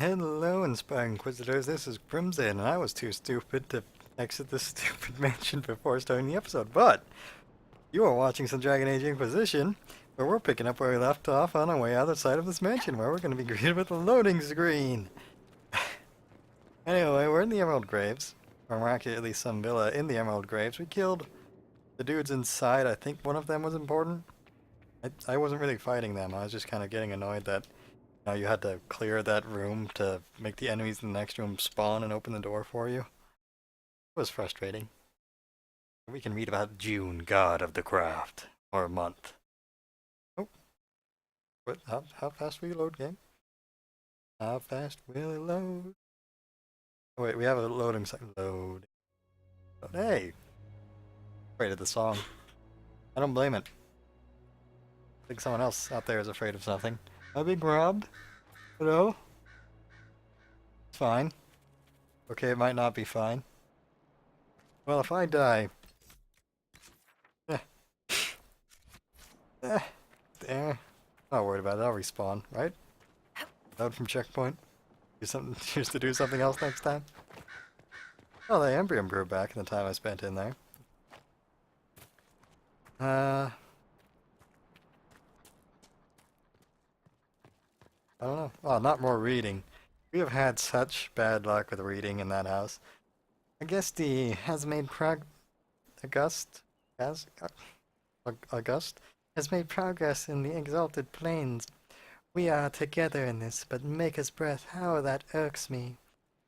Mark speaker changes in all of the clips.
Speaker 1: Hello, Inspiring Inquisitors. This is Crimson, and I was too stupid to exit this stupid mansion before starting the episode. But you are watching some Dragon Age Inquisition, where we're picking up where we left off on our way out the side of this mansion, where we're going to be greeted with a loading screen. Anyway, we're in the Emerald Graves, or we're actually at least some villa in the Emerald Graves. We killed the dudes inside. I think one of them was important. I wasn't really fighting them. I was just kind of getting annoyed that you had to clear that room to make the enemies in the next room spawn and open the door for you. It was frustrating. We can read about June, god of the craft, or a month. Oh, what? How fast will you load, game? How fast will it load? Oh wait, we have a loading second. Load. Hey! Afraid of the song. I don't blame it. I think someone else out there is afraid of something. Am I being robbed? Hello? It's fine. Okay, it might not be fine. Well, if I die... Eh. Eh. There. Not worried about it, I'll respawn, right? Load from checkpoint. Do something, choose to do something else next time. Oh, the Embrium grew back in the time I spent in there. I don't know. Oh, not more reading. We have had such bad luck with reading in that house. I guess the has made August has made progress in the exalted planes. We are together in this, but Maker's breath, how that irks me.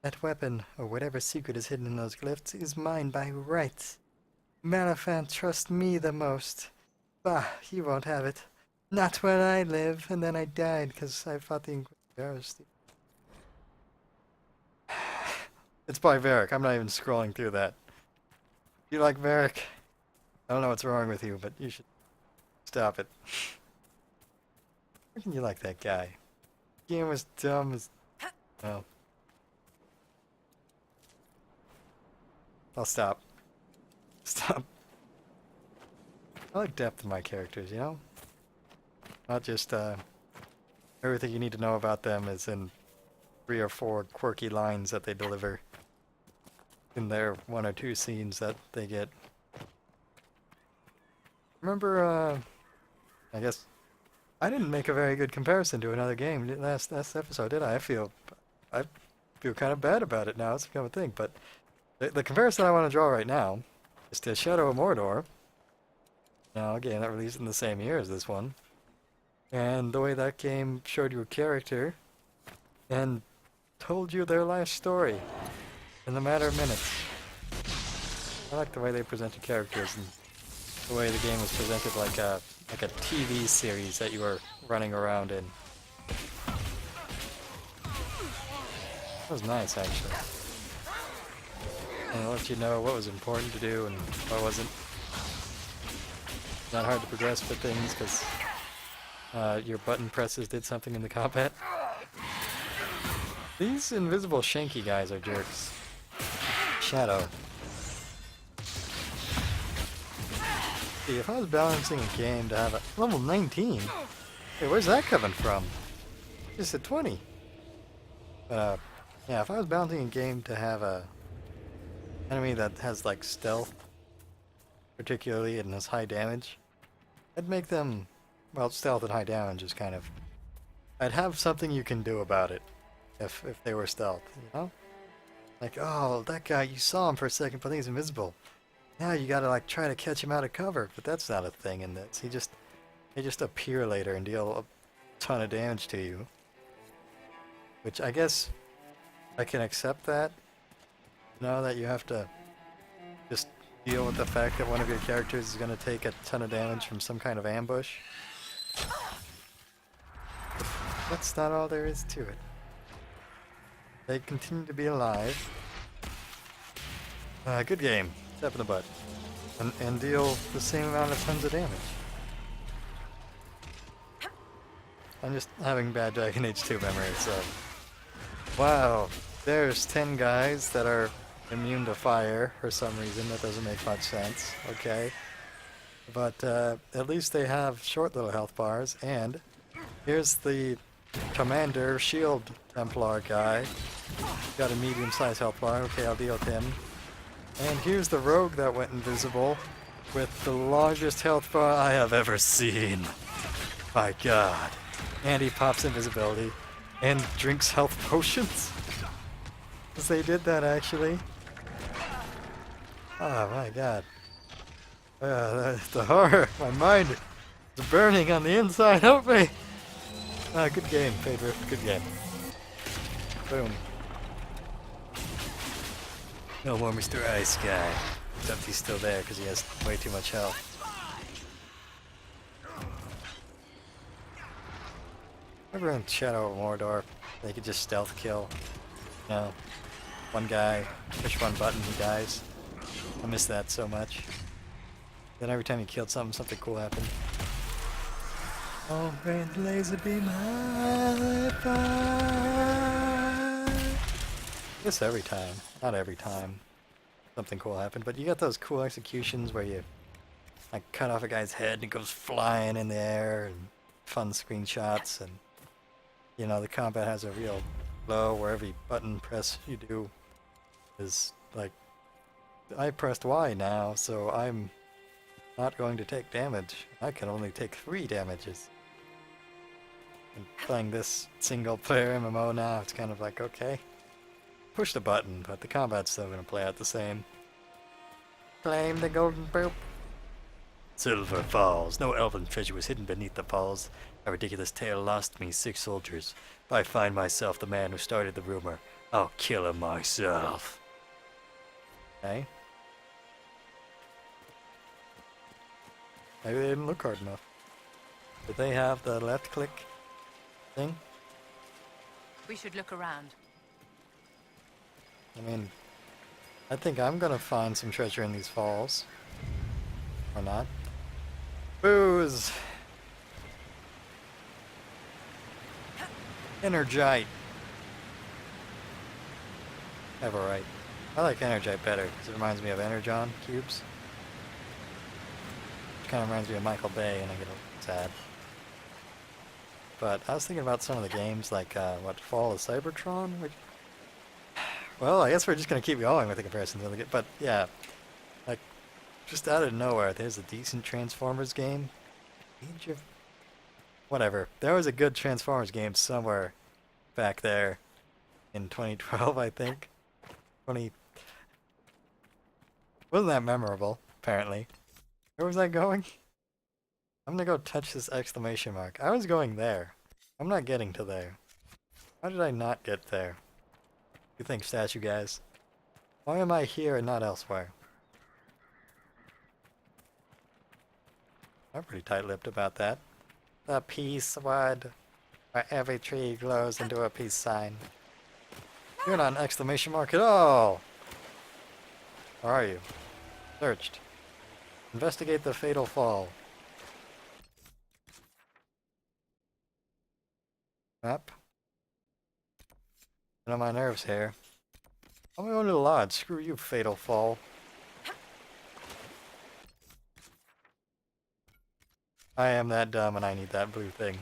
Speaker 1: That weapon, or whatever secret is hidden in those glyphs, is mine by rights. Malafant trusts me the most. Bah, he won't have it. Not where I live, and then I died because I fought the Inquisitors. It's by Varric. I'm not even scrolling through that. If you like Varric, I don't know what's wrong with you, but you should stop it. How can you like that guy? The game was dumb as... Oh. I'll stop. Stop. I like depth in my characters, you know? Not just, everything you need to know about them is in 3 or 4 quirky lines that they deliver in their 1 or 2 scenes that they get. Remember, I guess I didn't make a very good comparison to another game last episode, did I? I feel kind of bad about it now. It's become a thing, but the comparison I want to draw right now is to Shadow of Mordor. Now, again, that released in the same year as this one. And the way that game showed you a character and told you their life story in a matter of minutes. I like the way they presented characters and the way the game was presented like a TV series that you were running around in. That was nice, actually. And it let you know what was important to do and what wasn't. Not hard to progress with things because your button presses did something in the combat. These invisible shanky guys are jerks. Shadow. See, if I was balancing a game to have a level 19, hey, where's that coming from? Just a 20. Yeah, if I was balancing a game to have a enemy that has like stealth, particularly and has high damage, I'd make them, well, stealth and high damage is kind of, I'd have something you can do about it if they were stealth, you know? Like, oh, that guy, you saw him for a second, but he's invisible. Now you gotta like try to catch him out of cover, but that's not a thing in this. They just appear later and deal a ton of damage to you. Which I guess I can accept that. Know that you have to just deal with the fact that one of your characters is gonna take a ton of damage from some kind of ambush. But that's not all there is to it. They continue to be alive. Good game. Step in the butt. And deal the same amount of tons of damage. I'm just having bad Dragon Age 2 memories, so... Wow, there's 10 guys that are immune to fire for some reason. That doesn't make much sense, okay? But at least they have short little health bars, and here's the Commander Shield Templar guy. Got a medium-sized health bar. Okay, I'll deal with him. And here's the rogue that went invisible with the largest health bar I have ever seen. My god. And he pops invisibility and drinks health potions. Because they did that actually. Oh my god. The horror. My mind is burning on the inside. Help me. Good game, Pedro. Good game. Boom. No more Mr. Ice Guy. Except he's still there because he has way too much health. Remember in Shadow of Mordor, they could just stealth kill. You know, one guy, push one button, he dies. I miss that so much. Then every time you killed something, something cool happened. Oh, rain laser beam high five. I guess every time. Not every time. Something cool happened, but you got those cool executions where you like cut off a guy's head and it goes flying in the air, and fun screenshots, and you know the combat has a real flow where every button press you do is like, I pressed Y now, so I'm not going to take damage. I can only take 3 damages. And playing this single player MMO now, it's kind of like, okay, push the button, but the combat's still going to play out the same. Claim the golden poop. Silver Falls. No elven treasure was hidden beneath the falls. A ridiculous tale lost me 6 soldiers. If I find myself the man who started the rumor, I'll kill him myself. Okay. Maybe they didn't look hard enough. Did they have the left click thing?
Speaker 2: We should look around.
Speaker 1: I mean, I think I'm gonna find some treasure in these falls. Or not. Booze! Energite! Everite. I like Energite better, because it reminds me of Energon cubes. Which kind of reminds me of Michael Bay, and I get a little sad. But I was thinking about some of the games, like, Fall of Cybertron? Which, well, I guess we're just gonna keep going with the comparisons. But, yeah. Like, just out of nowhere, there's a decent Transformers game. Age of... Whatever. There was a good Transformers game somewhere back there in 2012, I think. Wasn't that memorable, apparently. Where was I going? I'm gonna go touch this exclamation mark. I was going there. I'm not getting to there. How did I not get there? You think, statue guys? Why am I here and not elsewhere? I'm pretty tight-lipped about that. The peace word, where every tree glows into a peace sign. You're not an exclamation mark at all! Where are you? Searched. Investigate the fatal fall. Map. Get on my nerves here. I'm going to the lodge. Screw you, fatal fall. I am that dumb and I need that blue thing.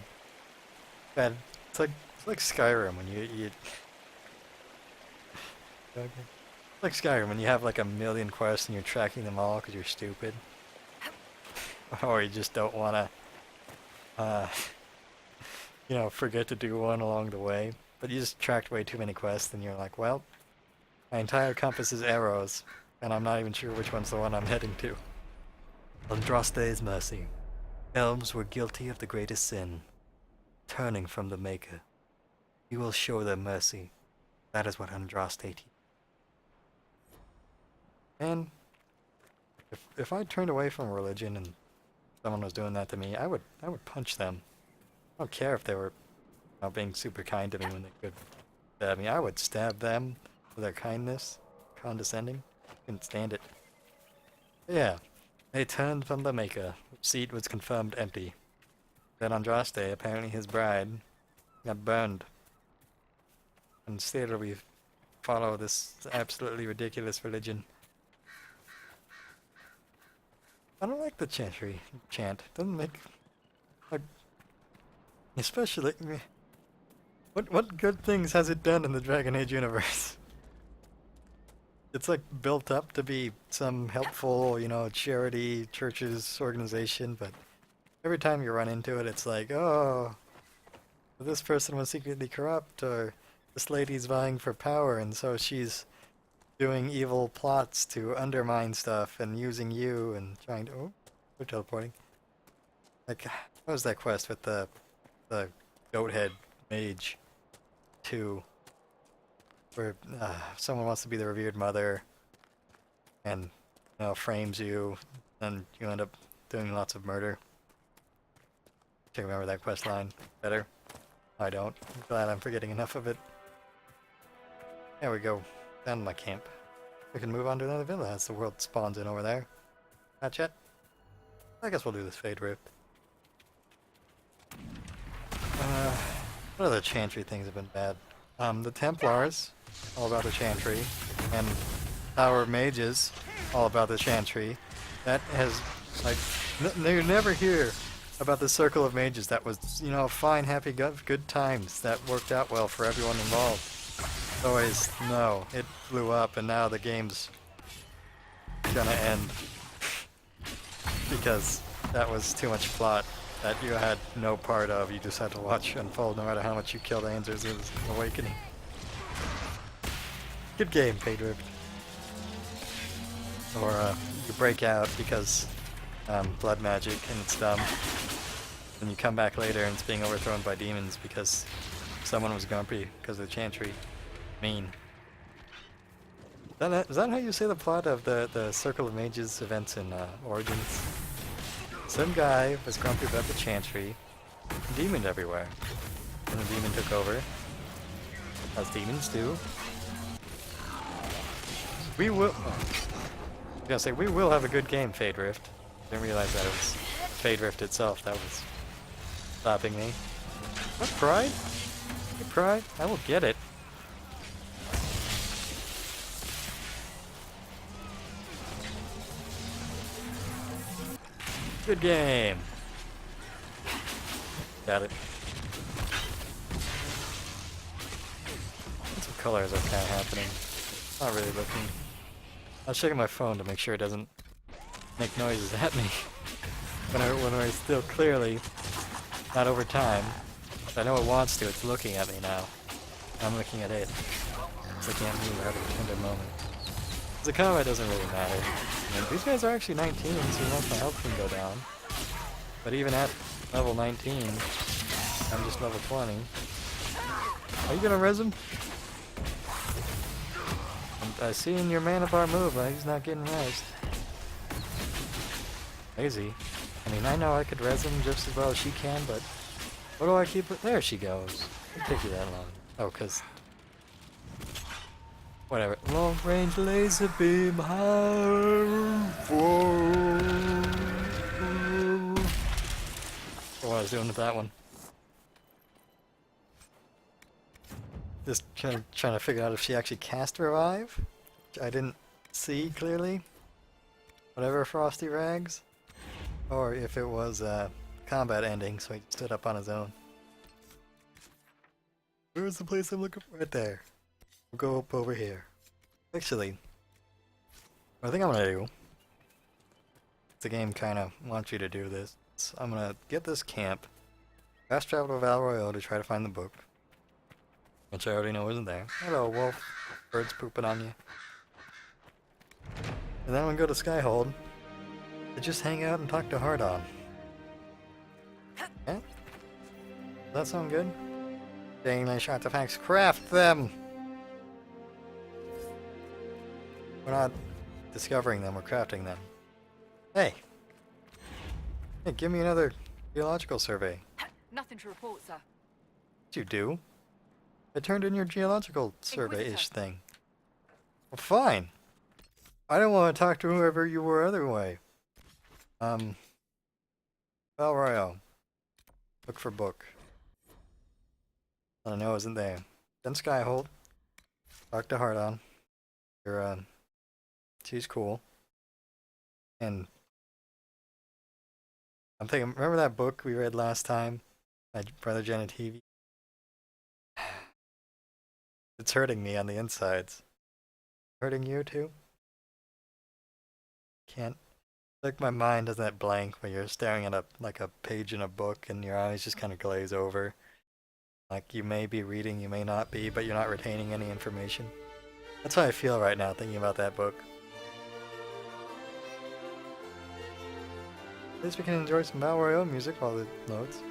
Speaker 1: Man, it's like Skyrim when you okay. It's like Skyrim when you have like a million quests and you're tracking them all because you're stupid. Or you just don't want to, you know, forget to do one along the way. But you just tracked way too many quests and you're like, well, my entire compass is arrows, and I'm not even sure which one's the one I'm heading to. Andraste's mercy. Elves were guilty of the greatest sin, turning from the Maker. You will show them mercy. That is what Andraste teaches. And if I turned away from religion and someone was doing that to me, I would punch them. I don't care if they were being super kind to me when they could stab me. I would stab them for their kindness, condescending. Couldn't stand it. But yeah, they turned from the Maker. The seat was confirmed empty. Then Andraste, apparently his bride, got burned. And still we follow this absolutely ridiculous religion. I don't like the chantry chant. Doesn't make, like, especially What good things has it done in the Dragon Age universe? It's like built up to be some helpful, you know, charity, churches, organization, but every time you run into it, it's like, oh, this person was secretly corrupt, or this lady's vying for power, and so she's doing evil plots to undermine stuff and using you and trying to. Oh, we're teleporting. Like, what was that quest with the goat head mage 2, where someone wants to be the revered mother, and you know frames you, and you end up doing lots of murder. I remember that quest line better. I don't. I'm glad I'm forgetting enough of it. There we go. Down to my camp. We can move on to another villa as the world spawns in over there. Not yet. I guess we'll do this Fade Rift. What other chantry things have been bad? The Templars, all about the chantry, and Tower of Mages, all about the chantry. That has, like, you never hear about the Circle of Mages. That was, you know, fine, happy, good times. That worked out well for everyone involved. It's always, no, it blew up, and now the game's gonna end. Because that was too much plot that you had no part of. You just had to watch unfold no matter how much you killed Ainzer's Awakening. Good game, Fade Rift. Or you break out because blood magic and it's dumb. Then you come back later and it's being overthrown by demons because someone was grumpy because of the chantry. Mean. Is that how you say the plot of the Circle of Mages events in Origins? Some guy was grumpy about the chantry, demons everywhere, and the demon took over, as demons do. We will. I was gonna say we will have a good game, Fade Rift. Didn't realize that it was Fade Rift itself that was stopping me. What pride? Good pride. I will get it. Good game. Got it. Lots of colors are kind of happening. Not really looking. I was checking my phone to make sure it doesn't make noises at me when we're still clearly not over time. I know it wants to. It's looking at me now. I'm looking at it. So I can't move out of the moment. The combat doesn't really matter. I mean, these guys are actually 19, so most my health can go down. But even at level 19, I'm just level 20. Are you gonna res him? I see in your mana bar move, he's not getting resed. Lazy. I mean, I know I could res him just as well as she can, but what do I keep it? There she goes. It'll take you that long. Oh, cause whatever. Long range laser beam. What I was doing with that one. Just trying to figure out if she actually cast revive, which I didn't see clearly. Whatever Frosty Rags, or if it was combat ending, so he stood up on his own. Where's the place I'm looking for? Right there. We'll go up over here. Actually, what I think I'm gonna do. The game kind of wants you to do this. So I'm gonna get this camp, fast travel to Val Royale to try to find the book, which I already know isn't there. Hello, wolf. Birds pooping on you. And then I'm gonna go to Skyhold to just hang out and talk to Hardon. Okay? Does that sound good? Danish artifacts, craft them! We're not discovering them, we're crafting them. Hey! Hey, give me another geological survey.
Speaker 2: Nothing to report, sir.
Speaker 1: What you do? I turned in your geological survey-ish thing. Well, fine. I don't want to talk to whoever you were other way. Val Royale. Look for book. I know isn't there. Then Skyhold. Talk to Hardon. You're, she's cool. And I'm thinking, remember that book we read last time? By Brother Genevieve? It's hurting me on the insides. Hurting you too? Can't. Like my mind doesn't that blank when you're staring at like a page in a book and your eyes just kind of glaze over. Like you may be reading, you may not be, but you're not retaining any information. That's how I feel right now thinking about that book. At least we can enjoy some Battle Royale music while it loads.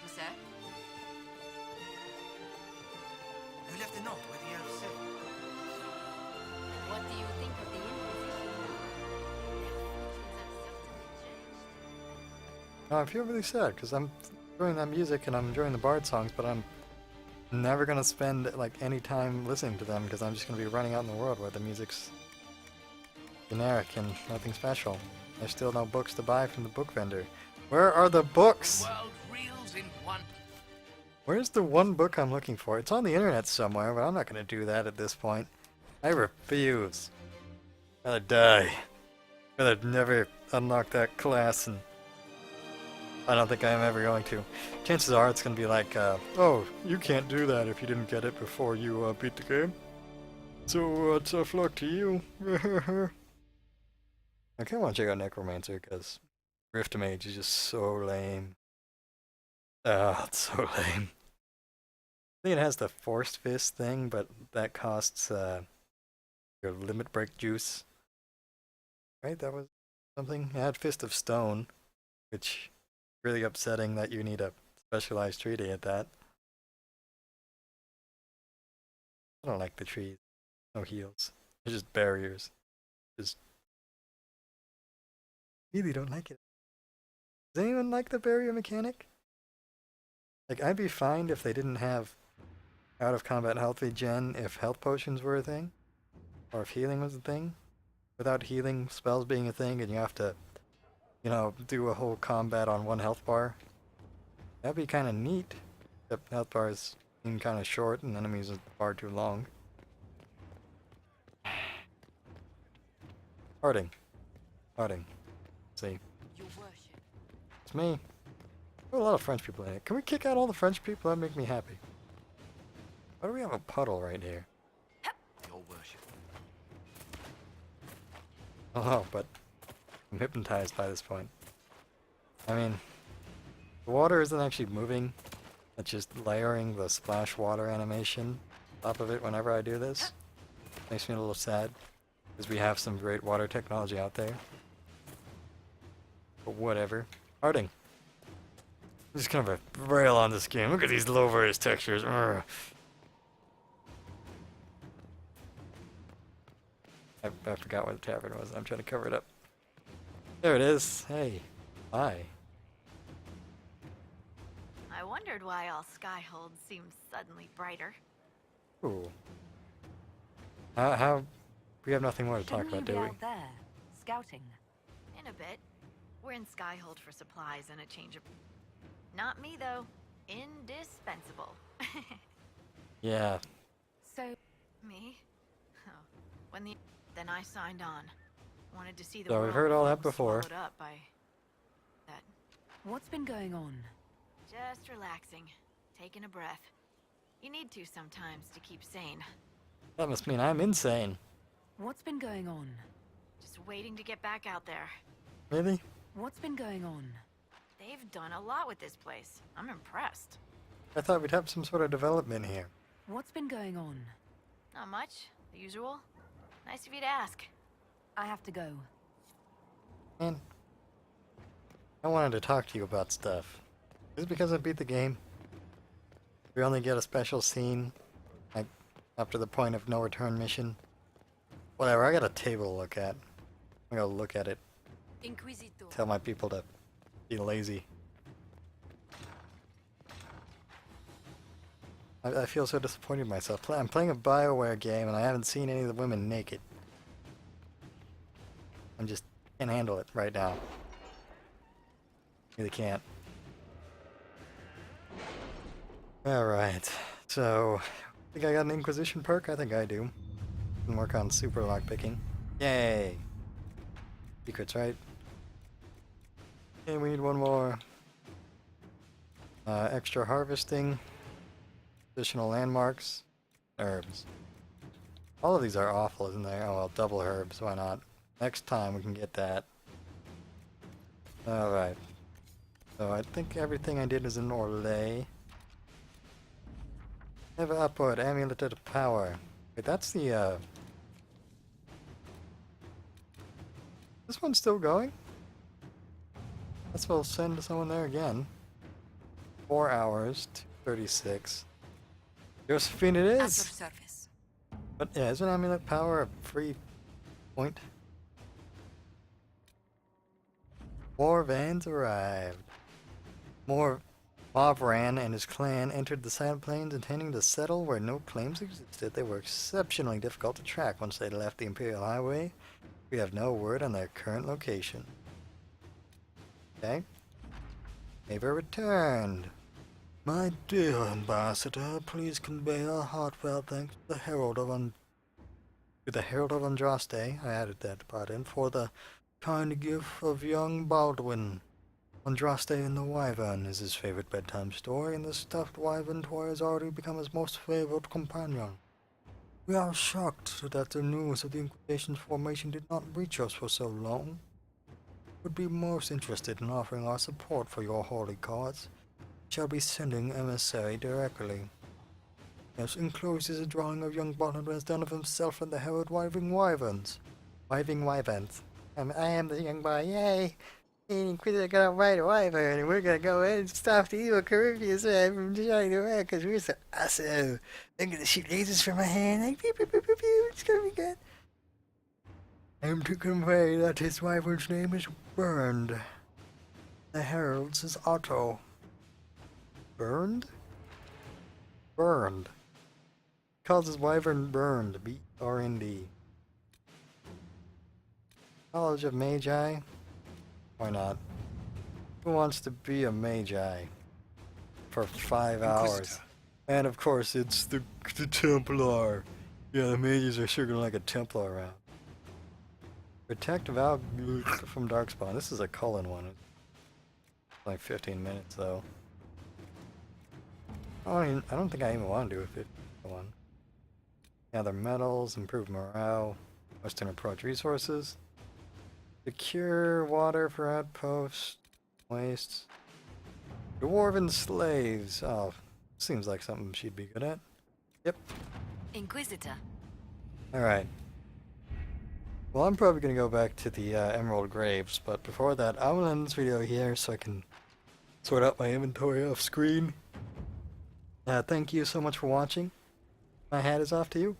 Speaker 2: Who's that?
Speaker 3: You left a note with the elf said.
Speaker 2: What do you think of the Inquisition now?
Speaker 1: No, I feel really sad because I'm enjoying that music and I'm enjoying the Bard songs, but I'm never gonna spend like any time listening to them because I'm just gonna be running out in the world where the music's generic and nothing special. There's still no books to buy from the book vendor. Where are the books?
Speaker 3: World reels in one.
Speaker 1: Where's the one book I'm looking for? It's on the internet somewhere, but I'm not gonna do that at this point. I refuse. I'd rather die. I'd rather never unlock that class, and I don't think I'm ever going to. Chances are it's gonna be like, oh, you can't do that if you didn't get it before you beat the game. So, tough luck to you. I kinda wanna check out Necromancer, because Rift Mage is just so lame. It's so lame. I think it has the Forced Fist thing, but that costs, your limit break juice. Right, that was something? It had Fist of Stone, which really upsetting that you need a specialized treaty at that. I don't like the trees. No heals. They're just barriers. Just really don't like it. Does anyone like the barrier mechanic? Like, I'd be fine if they didn't have out of combat health regen if health potions were a thing. Or if healing was a thing. Without healing spells being a thing and you have to, you know, do a whole combat on one health bar. That'd be kind of neat. Except health bars seem kind of short and enemies are far too long. Harding. Harding. See.
Speaker 2: Your worship.
Speaker 1: It's me. There are a lot of French people in it. Can we kick out all the French people? That'd make me happy. Why do we have a puddle right here?
Speaker 3: Your worship.
Speaker 1: Oh, but I'm hypnotized by this point. I mean, the water isn't actually moving. It's just layering the splash water animation on top of it whenever I do this. Makes me a little sad, because we have some great water technology out there. But whatever. Harding. I'm just kind of a rail on this game. Look at these low various textures. Urgh. I forgot what the tavern was. I'm trying to cover it up. There it is. Hey. Hi.
Speaker 4: I wondered why all Skyhold seemed suddenly brighter.
Speaker 1: Ooh. How... We have nothing more to talk about, do we?
Speaker 5: Out there, scouting.
Speaker 4: In a bit. We're in Skyhold for supplies and a change of... Not me, though. Indispensable.
Speaker 1: Yeah.
Speaker 5: So,
Speaker 4: Me? Oh. Then I signed on. Wanted to see the
Speaker 1: So we've
Speaker 4: world
Speaker 1: heard all that
Speaker 4: before
Speaker 1: before.
Speaker 4: swallowed up by... that.
Speaker 5: what's been going on?
Speaker 4: Just relaxing. Taking a breath. You need to sometimes to keep sane.
Speaker 1: That must mean I'm insane.
Speaker 5: What's been going on?
Speaker 4: Just waiting to get back out there.
Speaker 1: Really?
Speaker 5: What's been going on?
Speaker 4: They've done a lot with this place. I'm impressed.
Speaker 1: I thought we'd have some sort of development here.
Speaker 5: What's been going on?
Speaker 4: Not much. The usual. Nice of you to ask.
Speaker 5: I have to go.
Speaker 1: Man, I wanted to talk to you about stuff. Is it because I beat the game? We only get a special scene, like, after the point of no return mission. Whatever, I got a table to look at. I'm gonna look at it.
Speaker 2: Inquisitor.
Speaker 1: Tell my people to be lazy. I feel so disappointed in myself. I'm playing a BioWare game and I haven't seen any of the women naked. I'm just can't handle it right now. Really can't. Alright, so I think I got an Inquisition perk? I think I do. Can work on super lockpicking. Yay! Secrets, right? Okay, we need one more. Extra harvesting. Additional landmarks. Herbs. All of these are awful, isn't there? Oh well, double herbs, why not? Next time we can get that. Alright. So I think everything I did is in Orlais. Never upward, amulet of power. Wait, that's the this one's still going? Guess we'll send someone there again. 4 hours, 2:36. Josephine it
Speaker 2: At your
Speaker 1: is!
Speaker 2: service.
Speaker 1: But yeah, isn't amulet power a free point? More vans arrived. More Mavran and his clan entered the Sand Plains intending to settle where no claims existed. They were exceptionally difficult to track once they left the Imperial Highway. We have no word on their current location. Okay. Favor returned. My dear Ambassador, please convey our heartfelt thanks to the Herald of Andraste, I added that part in, for the kind gift of young Baldwin. Andraste and the Wyvern is his favorite bedtime story, and the stuffed wyvern toy has already become his most favored companion. We are shocked that the news of the Inquisition's formation did not reach us for so long. Would be most interested in offering our support for your holy cause. Shall be sending emissary directly. Yes, enclosed is a drawing of young Baldwin has done of himself and the Herald Wiving Wyverns. Wiving Wyverns. I am the young boy, yay! The Inquisitor gonna ride a wyvern and we're gonna go in and stop the evil Caribbean from trying around because we're so awesome. I'm gonna shoot lasers from my hand like pew pew pew pew pew. It's gonna be good. I'm to convey that his wyvern's name is Burned. The Herald's is Otto. Burned? Burned. Calls his wyvern Burned. B-R-N-D. College of Magi? Why not? Who wants to be a Magi? For 5 hours.
Speaker 3: Inquisitor.
Speaker 1: And of course it's the Templar. Yeah, the mages are sure gonna like a Templar around. Protect Val from Darkspawn. This is a Cullen one. It's like 15 minutes though. I don't think I even want to do a 15 one. Gather metals, improve morale, Western approach resources. Secure water for outposts, wastes. Dwarven slaves. Oh, seems like something she'd be good at. Yep.
Speaker 2: Inquisitor.
Speaker 1: Alright. Well, I'm probably going to go back to the Emerald Graves, but before that, I'm going to end this video here so I can sort out my inventory off screen. Thank you so much for watching. My hat is off to you.